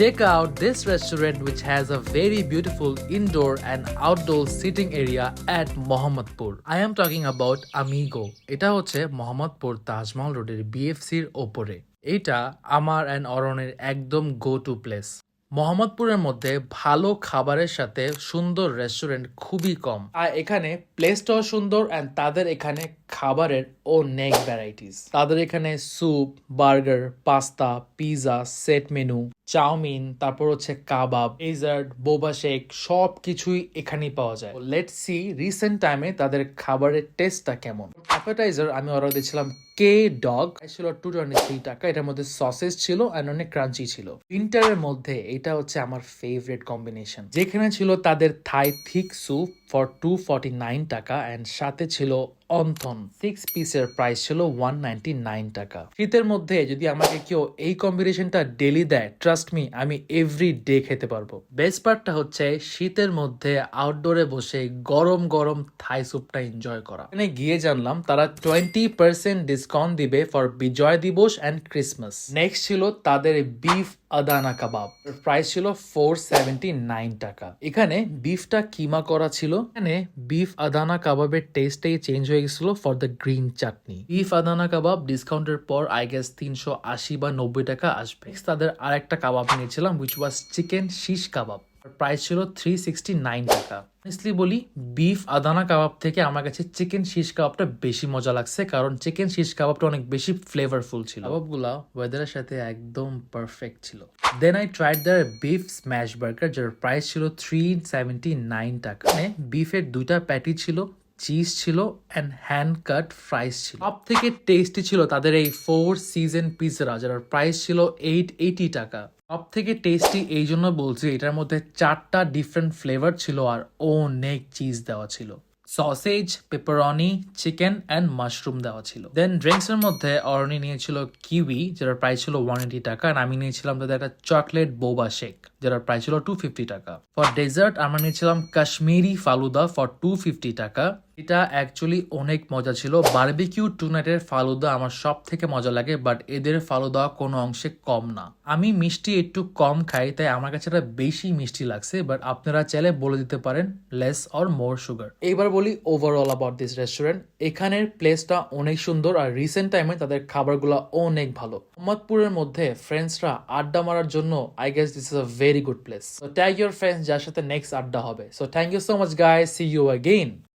Check out this restaurant which has a very beautiful indoor and outdoor sitting area at Mohammadpur. I am talking about Amigo. এটা হচ্ছে মোহাম্মদপুর তাজমহল রোডের বিএফসির ওপরে। এটা আমার and অরণের একদম go to place. মোহাম্মদপুরের মধ্যে ভালো খাবারের সাথে সুন্দর রেস্টুরেন্ট খুবই কম, আর এখানে প্লেসটাও সুন্দর অ্যান্ড তাদের এখানে খাবারের অনেক ভ্যারাইটিস। তাদের এখানে soup, burger, pasta, pizza, set menu, chowmein, তারপর হচ্ছে কাবাব, ডেজার্ট, বোবা শেক সব কিছুই এখানেই পাওয়া যায়। লেটস সি রিসেন্ট টাইমে তাদের খাবারের টেস্টটা কেমন। অ্যাপেটাইজার আমি অর্ডার দিয়েছিলাম কে ডগ, ছিল 223 টাকা। এটার মধ্যে সসেস ছিল আর অনেক ক্রাঞ্চি ছিল। উইন্টারের মধ্যে এটা হচ্ছে আমার ফেভারিট কম্বিনেশন। যেখানে ছিল তাদের থাই থিক স্যুপ ফর 249 টাকা অ্যান্ড সাথে ছিল অন্থন 6 পিসের প্রাইস ছিল 199 টাকা। শীতের মধ্যে যদি আমাকে কেউ এই কম্বিনেশনটা ডেলি দেয়, ট্রাস্ট মি আমি এভরি ডে খেতে পারবো। বেস্ট পার্টটা হচ্ছে শীতের মধ্যে আউটডোরে বসে গরম গরম থাই স্যুপটা এনজয় করা। এখানে গিয়ে জানলাম তারা 20% ডিসকাউন্ট দিবে ফর বিজয় দিবস অ্যান্ড ক্রিসমাস। নেক্সট ছিল তাদের বিফ আদানা কাবাব, প্রাইস ছিল 479 টাকা। এখানে বিফটা কিমা করা ছিল। এখানে বিফ আদানা কাবাবের টেস্টটাই চেঞ্জ হয়ে গেছিল for the green chutney. Beef Adana kebab ডিসকাউন্টের পর আই গেস 380 বা 90 টাকা আসবে। তাদের আরেকটা কাবাব নিয়েছিলাম which was chicken shish kebab, price ছিল 369 টাকা। অনেস্টলি বলি, বিফ আদানা কাবাব থেকে আমার কাছে চিকেন শিশ কাবাবটা বেশি মজা লাগছে, কারণ চিকেন শিশ কাবাবটা অনেক বেশি ফ্লেভারফুল ছিল। কাবাবগুলা ওয়েদারের সাথে একদম পারফেক্ট ছিল। Then I tried their beef smash burger, যার প্রাইস ছিল 379 টাকা। বিফের দুইটা প্যাটি ছিল, চিজ ছিল অ্যান্ড হ্যান্ড কাট ফ্রাইস ছিল। সব থেকে টেস্টি ছিল তাদের এই 4 সিজন পিৎজা, যার প্রাইস ছিল 880 টাকা। সব থেকে টেস্টি এই জন্য বলছি, এটার মধ্যে 4টা ডিফারেন্ট ফ্লেভার ছিল আর অনেক চিজ দেওয়া ছিল। Sausage, pepperoni, chicken and mushroom দেওয়া ছিল। দেন ড্রিঙ্কস এর মধ্যে অরনি নিয়েছিল কিউই, যেটার প্রাইস ছিল 180 টাকা। আর আমি নিয়েছিলাম তাদের একটা চকলেট বোবা শেক, যেটার প্রাইস ছিল 250 টাকা। ফর ডেজার্ট আমরা নিয়েছিলাম কাশ্মীরি ফালুদা ফর 250 টাকা। এটা অ্যাকচুয়ালি অনেক মজা ছিল। বারবিকিউ টুনাটের ফালুদা আমার সব থেকে মজা লাগে, বাট এদের ফালুদা কোনো অংশে কম না। আমি মিষ্টি একটু কম খাই, তাই আমার কাছে এটা বেশি মিষ্টি লাগছে, বাট আপনারা চাইলে বলে দিতে পারেন লেস অর মোর সুগার। এইবার বলি ওভারঅল অ্যাবাউট দিস রেস্টুরেন্ট। এখানের প্লেসটা অনেক সুন্দর আর রিসেন্ট টাইমে তাদের খাবারগুলো অনেক ভালো। মোহাম্মদপুরের মধ্যে ফ্রেন্ডসরা আড্ডা মারার জন্য I guess this is a very good place. So tag your friends যার সাথে নেক্সট আড্ডা হবে। So thank you so much guys, see you again.